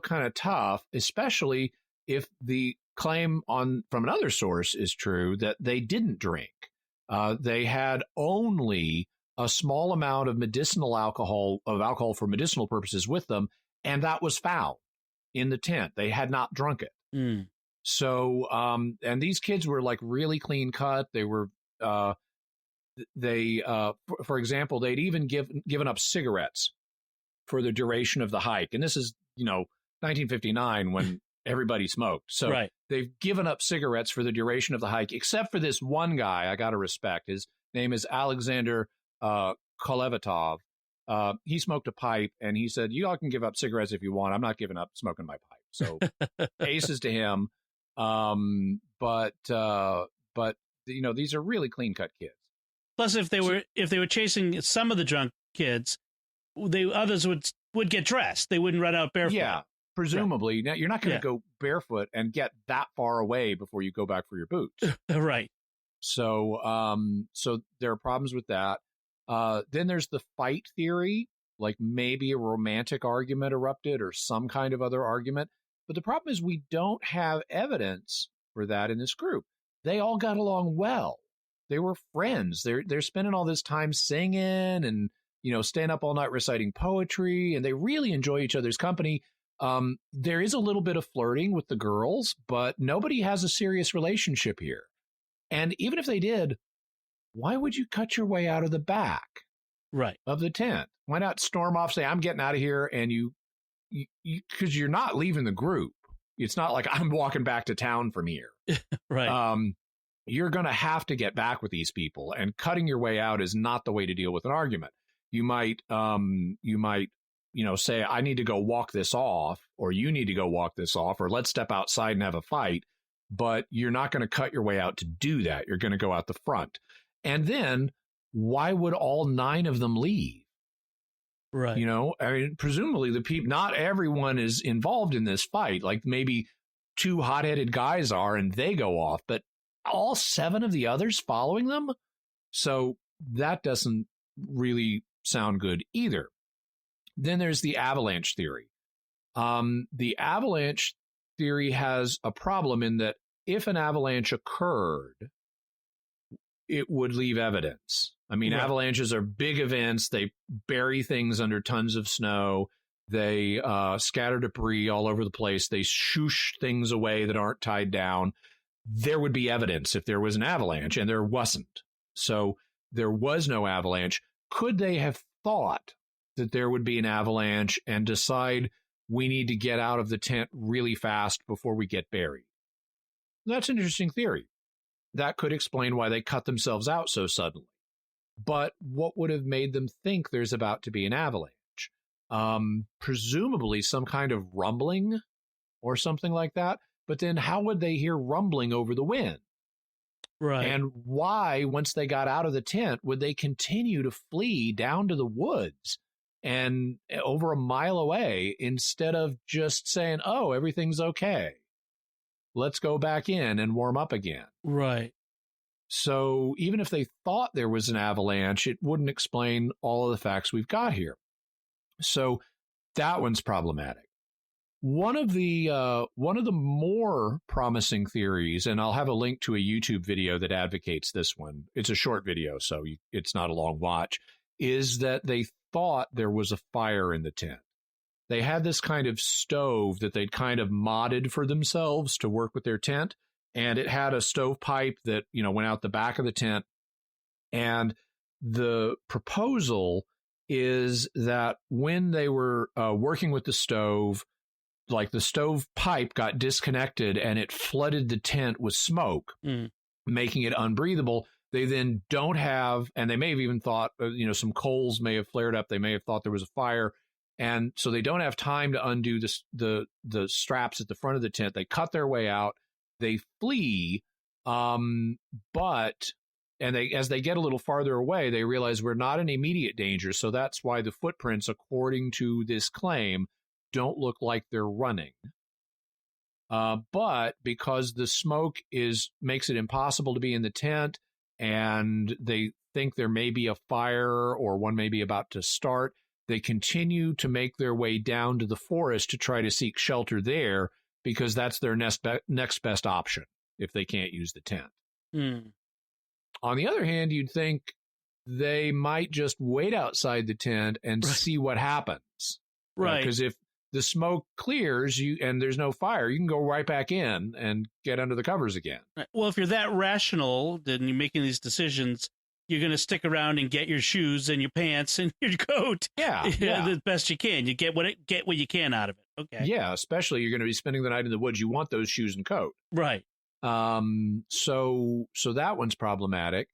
kind of tough, especially if the claim from another source is true that they didn't drink. They had only a small amount of alcohol for medicinal purposes with them, and that was found in the tent. They had not drunk it. So, and these kids were like really clean cut. They were, for example, they'd even given up cigarettes for the duration of the hike. And this is, 1959 when everybody smoked. So they've given up cigarettes for the duration of the hike, except for this one guy I got to respect. His name is Alexander Kolevatov. He smoked a pipe, and he said, you all can give up cigarettes if you want. I'm not giving up smoking my pipe. So aces to him. But these are really clean cut kids. Plus, if they were chasing some of the drunk kids, others would get dressed. They wouldn't run out barefoot. Yeah, presumably. Now, you're not going to go barefoot and get that far away before you go back for your boots. Right. So there are problems with that. Then there's the fight theory, like maybe a romantic argument erupted or some kind of other argument. But the problem is we don't have evidence for that in this group. They all got along well. They were friends. They're spending all this time singing and, staying up all night reciting poetry, and they really enjoy each other's company. There is a little bit of flirting with the girls, but nobody has a serious relationship here. And even if they did, why would you cut your way out of the back of the tent? Why not storm off, say, I'm getting out of here, and because you're not leaving the group. It's not like I'm walking back to town from here. Right. You're going to have to get back with these people, and cutting your way out is not the way to deal with an argument. You might, say, I need to go walk this off, or you need to go walk this off, or let's step outside and have a fight. But you're not going to cut your way out to do that. You're going to go out the front. And then why would all 9 of them leave? Right. Presumably not everyone is involved in this fight. Like maybe 2 hot-headed guys are and they go off, but all 7 of the others following them? So that doesn't really sound good either. Then there's the avalanche theory. The avalanche theory has a problem in that if an avalanche occurred, it would leave evidence. I mean, avalanches are big events. They bury things under tons of snow. They scatter debris all over the place. They shoosh things away that aren't tied down. There would be evidence if there was an avalanche, and there wasn't. So there was no avalanche. Could they have thought that there would be an avalanche and decide we need to get out of the tent really fast before we get buried? That's an interesting theory. That could explain why they cut themselves out so suddenly. But what would have made them think there's about to be an avalanche? presumably some kind of rumbling or something like that. But then how would they hear rumbling over the wind? Right. And why, once they got out of the tent, would they continue to flee down to the woods and over a mile away instead of just saying, oh, everything's okay, let's go back in and warm up again? Right. So even if they thought there was an avalanche, it wouldn't explain all of the facts we've got here. So that one's problematic. One of the more promising theories, and I'll have a link to a YouTube video that advocates this one. It's a short video, so it's not a long watch, is that they thought there was a fire in the tent. They had this kind of stove that they'd kind of modded for themselves to work with their tent, and it had a stovepipe that, went out the back of the tent. And the proposal is that when they were working with the stove, like the stove pipe got disconnected and it flooded the tent with smoke, making it unbreathable. They then don't have, and they may have even thought, some coals may have flared up. They may have thought there was a fire. And so they don't have time to undo the straps at the front of the tent. They cut their way out. They flee. As they get a little farther away, they realize we're not in immediate danger. So that's why the footprints, according to this claim, don't look like they're running. But because the smoke makes it impossible to be in the tent, and they think there may be a fire or one may be about to start, they continue to make their way down to the forest to try to seek shelter there, because that's their next best option if they can't use the tent. On the other hand, you'd think they might just wait outside the tent and see what happens. Right. Because if the smoke clears and there's no fire, you can go right back in and get under the covers again. Right. Well, if you're that rational, then you're making these decisions, you're going to stick around and get your shoes and your pants and your coat. Yeah. The best you can. You get what you can out of it. Okay. Yeah, especially you're going to be spending the night in the woods. You want those shoes and coat. Right. So that one's problematic.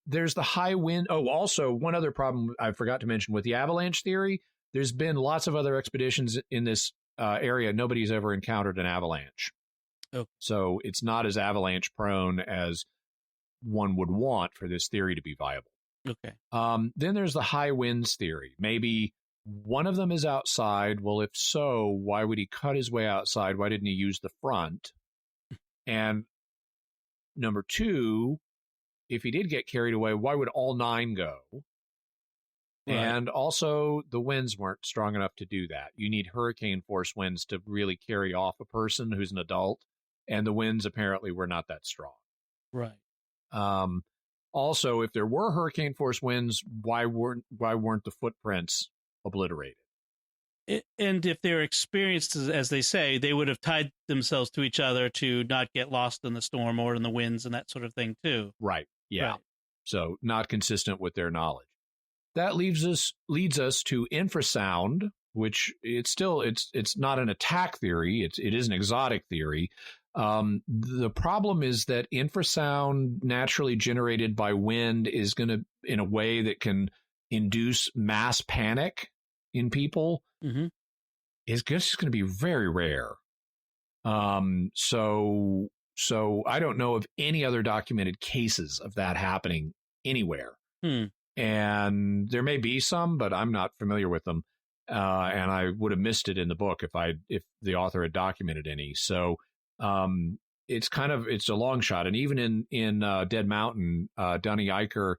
There's the high wind. Oh, also one other problem I forgot to mention with the avalanche theory. There's been lots of other expeditions in this area. Nobody's ever encountered an avalanche. Oh. So it's not as avalanche prone as one would want for this theory to be viable. Okay. Then there's the high winds theory. Maybe one of them is outside. Well, if so, why would he cut his way outside? Why didn't he use the front? And number two, if he did get carried away, why would all 9 go? Right. And also, the winds weren't strong enough to do that. You need hurricane force winds to really carry off a person who's an adult, and the winds apparently were not that strong. Right. Also, if there were hurricane force winds, why weren't the footprints obliterated? And if they're experienced, as they say, they would have tied themselves to each other to not get lost in the storm or in the winds and that sort of thing too. Right. Yeah. Right. So not consistent with their knowledge. That leads us to infrasound, which it's not an attack theory. It is an exotic theory. The problem is that infrasound naturally generated by wind is going to, in a way that can induce mass panic in people, is just going to be very rare. So I don't know of any other documented cases of that happening anywhere. And there may be some, but I'm not familiar with them. And I would have missed it in the book if the author had documented any. So it's a long shot. And even in Dead Mountain, Donnie Eicher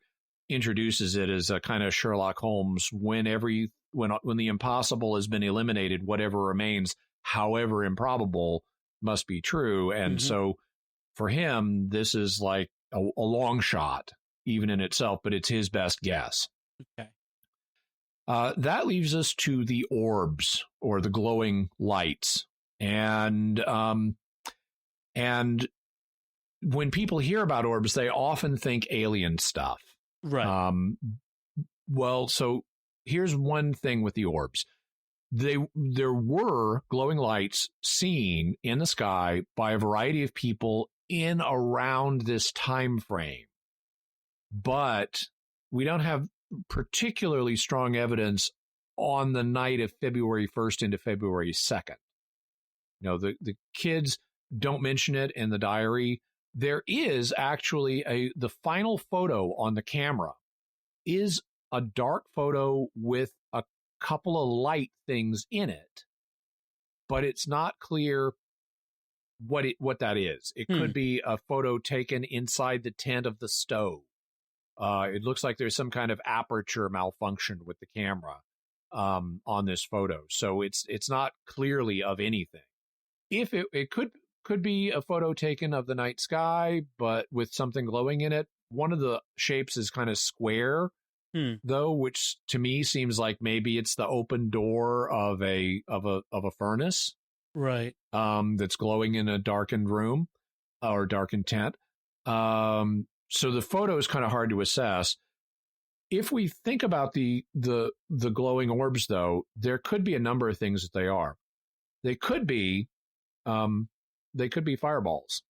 introduces it as a kind of Sherlock Holmes. When the impossible has been eliminated, whatever remains, however improbable, must be true. And so for him, this is like a long shot, even in itself, but it's his best guess. Okay. That leaves us to the orbs, or the glowing lights. And when people hear about orbs, they often think alien stuff. Right. Well, so here's one thing with the orbs. There were glowing lights seen in the sky by a variety of people in around this time frame. But we don't have particularly strong evidence on the night of February 1st into February 2nd. The kids don't mention it in the diary. There is actually the final photo on the camera is a dark photo with a couple of light things in it, but it's not clear what that is. It could be a photo taken inside the tent of the stove. It looks like there's some kind of aperture malfunction with the camera on this photo, so it's not clearly of anything. If it could be a photo taken of the night sky, but with something glowing in it. One of the shapes is kind of square, though, which to me seems like maybe it's the open door of a furnace, right? That's glowing in a darkened room or darkened tent. So the photo is kind of hard to assess. If we think about the glowing orbs, though, there could be a number of things that they are. They could be fireballs,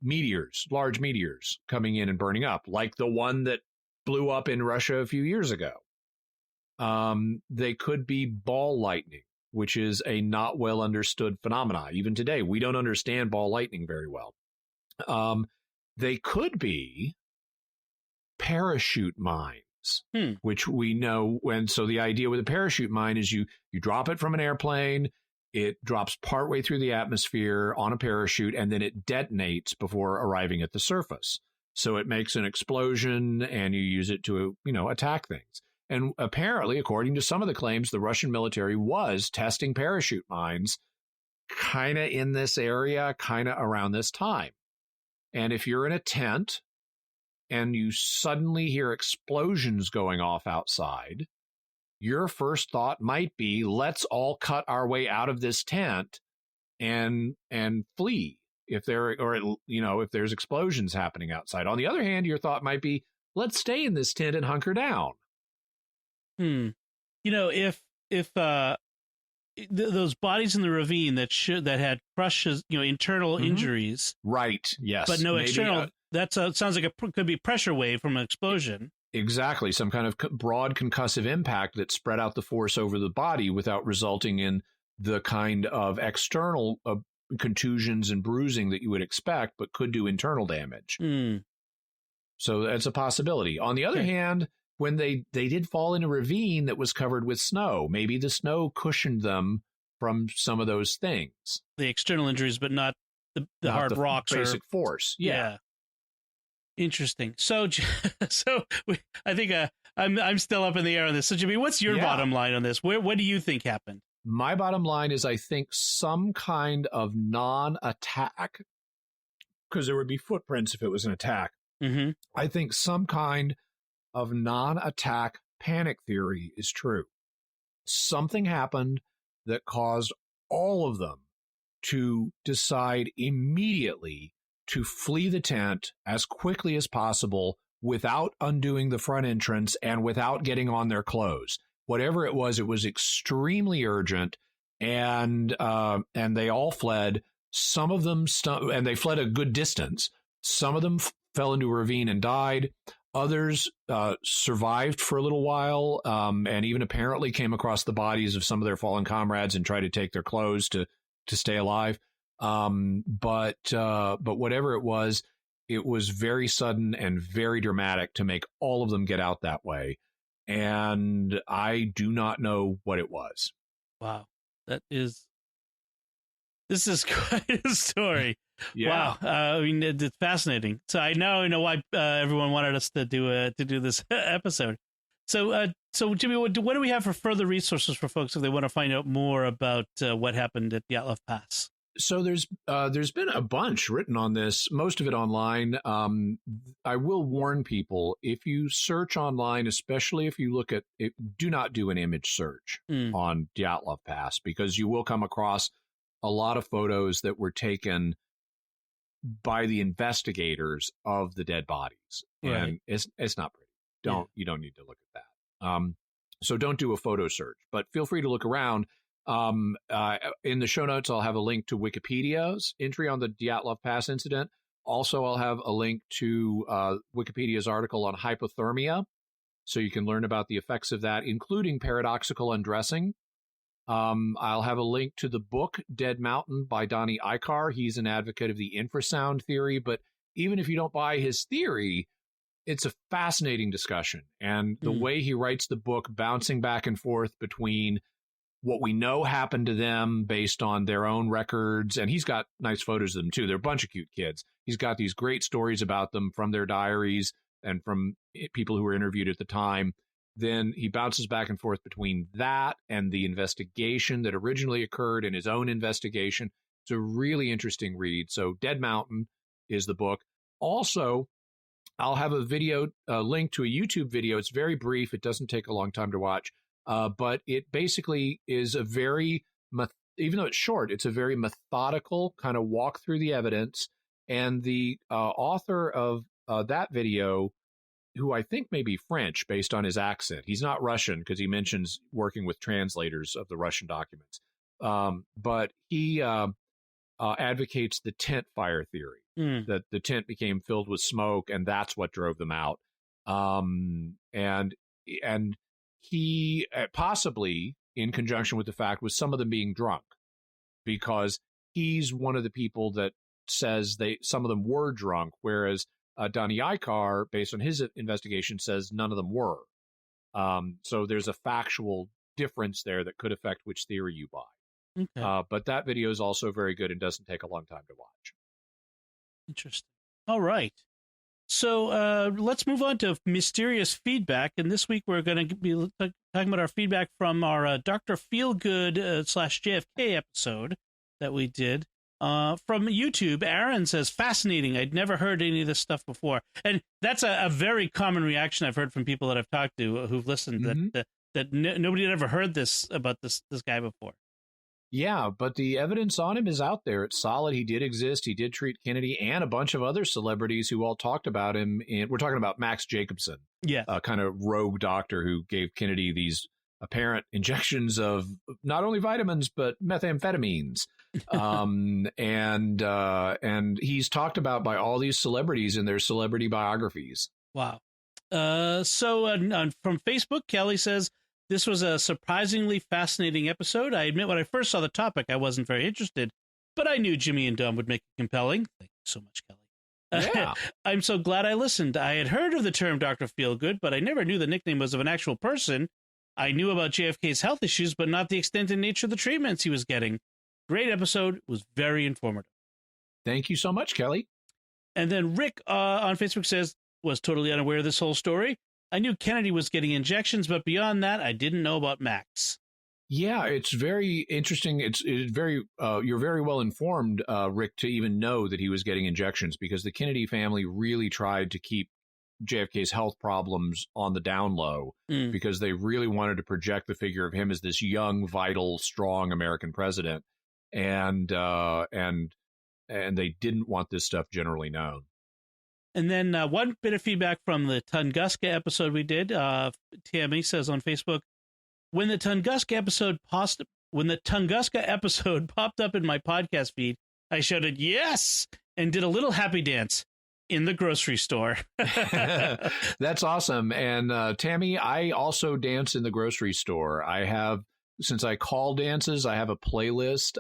meteors, large meteors coming in and burning up, like the one that blew up in Russia a few years ago. They could be ball lightning, which is a not well understood phenomenon. Even today, we don't understand ball lightning very well. They could be parachute mines, which we know. And so the idea with a parachute mine is you drop it from an airplane. It drops partway through the atmosphere on a parachute, and then it detonates before arriving at the surface. So it makes an explosion, and you use it to, attack things. And apparently, according to some of the claims, the Russian military was testing parachute mines kind of in this area, kind of around this time. And if you're in a tent and you suddenly hear explosions going off outside, your first thought might be, let's all cut our way out of this tent and flee if there's explosions happening outside. On the other hand, your thought might be, let's stay in this tent and hunker down. If those bodies in the ravine that had crushes, internal injuries, right? Yes, but no external. That sounds like could be pressure wave from an explosion. Exactly, some kind of broad concussive impact that spread out the force over the body without resulting in the kind of external contusions and bruising that you would expect, but could do internal damage. So that's a possibility. On the other hand, when they did fall in a ravine that was covered with snow, maybe the snow cushioned them from some of those things. The external injuries, but not the hard rocks. Basic force. Yeah. Interesting. So I think I'm still up in the air on this. So Jimmy, what's your bottom line on this? What do you think happened? My bottom line is I think some kind of non-attack, because there would be footprints if it was an attack. I think some kind of non-attack panic theory is true. Something happened that caused all of them to decide immediately to flee the tent as quickly as possible without undoing the front entrance and without getting on their clothes. Whatever it was extremely urgent, and they all fled. Some of them, and they fled a good distance. Some of them fell into a ravine and died. Others survived for a little while, and even apparently came across the bodies of some of their fallen comrades and tried to take their clothes to stay alive. But whatever it was very sudden and very dramatic to make all of them get out that way. And I do not know what it was. Wow. This is quite a story. Yeah. Wow. It's fascinating. So I now know why everyone wanted us to do this episode. So Jimmy, what do we have for further resources for folks if they want to find out more about what happened at Dyatlov Pass? So there's been a bunch written on this, most of it online. I will warn people, if you search online, especially if you look at it, do not do an image search on Dyatlov Pass, because you will come across a lot of photos that were taken by the investigators of the dead bodies. Right. And it's not pretty. You don't need to look at that. So don't do a photo search, but feel free to look around. In the show notes, I'll have a link to Wikipedia's entry on the Dyatlov Pass incident. Also, I'll have a link to Wikipedia's article on hypothermia. so you can learn about the effects of that, including paradoxical undressing. I'll have a link to the book Dead Mountain by Donnie Icar. He's an advocate of the infrasound theory, but even if you don't buy his theory, it's a fascinating discussion. And the way he writes the book, bouncing back and forth between what we know happened to them based on their own records. And he's got nice photos of them, too. They're a bunch of cute kids. He's got these great stories about them from their diaries and from people who were interviewed at the time. Then he bounces back and forth between that and the investigation that originally occurred and his own investigation. It's a really interesting read. So Dead Mountain is the book. Also, I'll have a video link to a YouTube video. It's very brief. It doesn't take a long time to watch. But it basically is a very, even though it's short, it's a very methodical kind of walk through the evidence. And the author of that video, who I think may be French based on his accent, he's not Russian because he mentions working with translators of the Russian documents. But he advocates the tent fire theory, that the tent became filled with smoke and that's what drove them out. And he possibly in conjunction with the fact with some of them being drunk, because he's one of the people that says some of them were drunk, whereas Donnie Icar, based on his investigation, says none of them were. So there's a factual difference there that could affect which theory you buy. Okay. But that video is also very good and doesn't take a long time to watch. Interesting. All right. So let's move on to mysterious feedback. And this week we're going to be talking about our feedback from our Dr. Feelgood / JFK episode that we did. From YouTube, Aaron says, fascinating. I'd never heard any of this stuff before. And that's a very common reaction I've heard from people that I've talked to who've listened, that nobody had ever heard this about this guy before. Yeah, but the evidence on him is out there. It's solid. He did exist. He did treat Kennedy and a bunch of other celebrities who all talked about him. And we're talking about Max Jacobson, a kind of rogue doctor who gave Kennedy these apparent injections of not only vitamins, but methamphetamines. And he's talked about by all these celebrities in their celebrity biographies. Wow. From Facebook, Kelly says, this was a surprisingly fascinating episode. I admit when I first saw the topic, I wasn't very interested, but I knew Jimmy and Dom would make it compelling. Thank you so much, Kelly. Yeah. I'm so glad I listened. I had heard of the term Dr. Feelgood, but I never knew the nickname was of an actual person. I knew about JFK's health issues, but not the extent and nature of the treatments he was getting. Great episode. Was very informative. Thank you so much, Kelly. And then Rick on Facebook says, was totally unaware of this whole story. I knew Kennedy was getting injections, but beyond that, I didn't know about Max. Yeah, it's very interesting. It's very you're very well informed, Rick, to even know that he was getting injections, because the Kennedy family really tried to keep JFK's health problems on the down low because they really wanted to project the figure of him as this young, vital, strong American president, and they didn't want this stuff generally known. And then one bit of feedback from the Tunguska episode we did. Tammy says on Facebook, when the Tunguska episode popped up in my podcast feed, I shouted yes and did a little happy dance in the grocery store. That's awesome. And Tammy, I also dance in the grocery store. I have, since I call dances, I have a playlist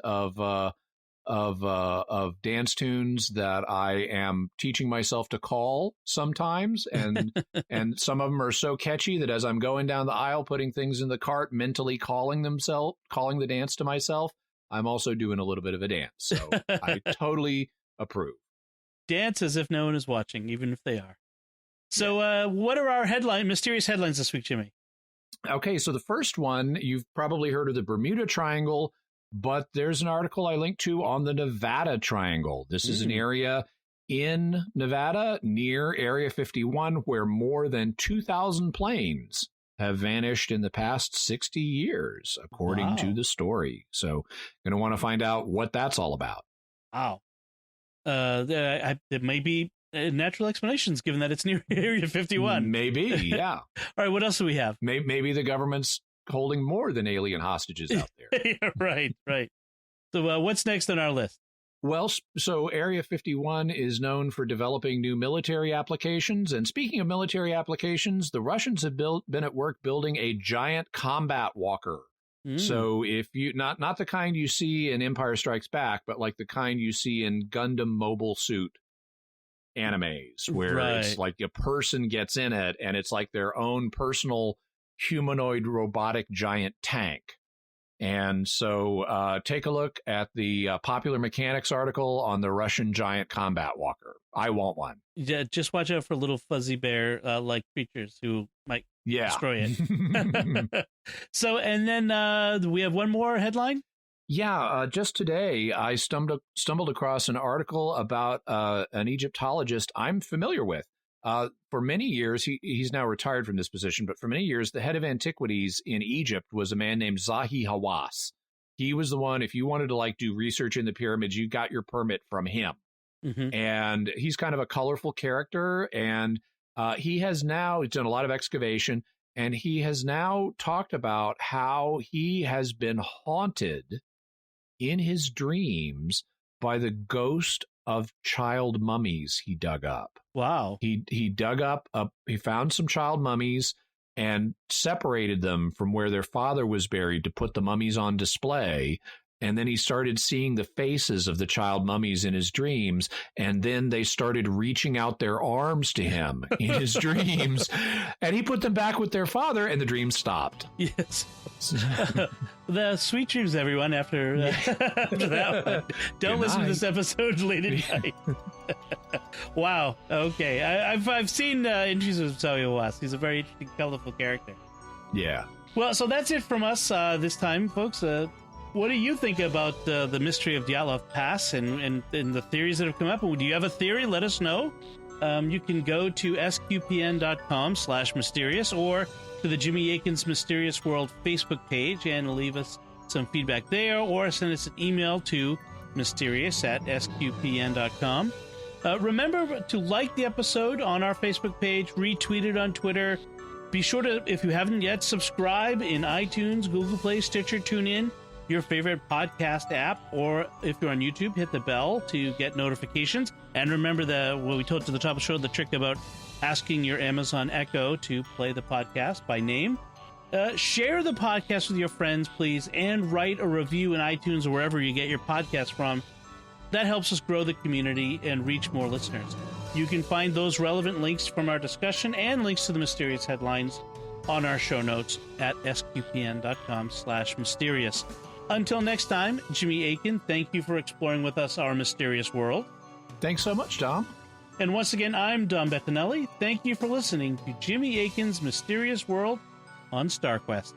of dance tunes that I am teaching myself to call sometimes, and and some of them are so catchy that as I'm going down the aisle putting things in the cart, mentally calling the dance to myself, I'm also doing a little bit of a dance. So I totally approve. Dance as if no one is watching, even if they are. So what are our mysterious headlines this week, Jimmy? Okay, so the first one, you've probably heard of the Bermuda Triangle, but there's an article I linked to on the Nevada Triangle. This is an area in Nevada near Area 51 where more than 2,000 planes have vanished in the past 60 years, according to the story. So going to want to find out what that's all about. Wow. There may be natural explanations given that it's near Area 51. Maybe, yeah. All right, what else do we have? Maybe the government's holding more than alien hostages out there. Yeah, right. So what's next on our list? Well, so Area 51 is known for developing new military applications. And speaking of military applications, the Russians have been at work building a giant combat walker. So if you not the kind you see in Empire Strikes Back, but like the kind you see in Gundam Mobile Suit animes, where it's like a person gets in it and it's like their own personal humanoid robotic giant tank. And so take a look at the Popular Mechanics article on the Russian giant combat walker. I want one. Yeah, just watch out for little fuzzy bear like creatures who might destroy it. So, and then we have one more headline. Yeah, just today I stumbled across an article about an Egyptologist I'm familiar with. For many years, he's now retired from this position, but for many years, the head of antiquities in Egypt was a man named Zahi Hawass. He was the one, if you wanted to like do research in the pyramids, you got your permit from him. And he's kind of a colorful character, and he's done a lot of excavation, and he has now talked about how he has been haunted in his dreams by the ghost of child mummies he dug up. Wow. He dug up, he found some child mummies and separated them from where their father was buried to put the mummies on display. And then he started seeing the faces of the child mummies in his dreams. And then they started reaching out their arms to him in his dreams. And he put them back with their father, and the dream stopped. Yes. The sweet dreams, everyone, after that one. Don't listen to this episode late at night. Wow. Okay. I've seen interviews with Zahi Hawass. He's a very interesting, colorful character. Yeah. Well, so that's it from us this time, folks. What do you think about the mystery of Dyatlov Pass and the theories that have come up? Do you have a theory? Let us know. You can go to sqpn.com/mysterious or to the Jimmy Akin's Mysterious World Facebook page and leave us some feedback there, or send us an email to mysterious@sqpn.com. Remember to like the episode on our Facebook page, retweet it on Twitter. Be sure to, if you haven't yet, subscribe in iTunes, Google Play, Stitcher, TuneIn, your favorite podcast app, or if you're on YouTube, hit the bell to get notifications. And remember what we told you at the top of the show, the trick about asking your Amazon Echo to play the podcast by name. Share the podcast with your friends, please, and write a review in iTunes or wherever you get your podcast from. That helps us grow the community and reach more listeners. You can find those relevant links from our discussion and links to the mysterious headlines on our show notes at sqpn.com/mysterious. Until next time, Jimmy Akin, thank you for exploring with us our mysterious world. Thanks so much, Dom. And once again, I'm Dom Bettinelli. Thank you for listening to Jimmy Akin's Mysterious World on StarQuest.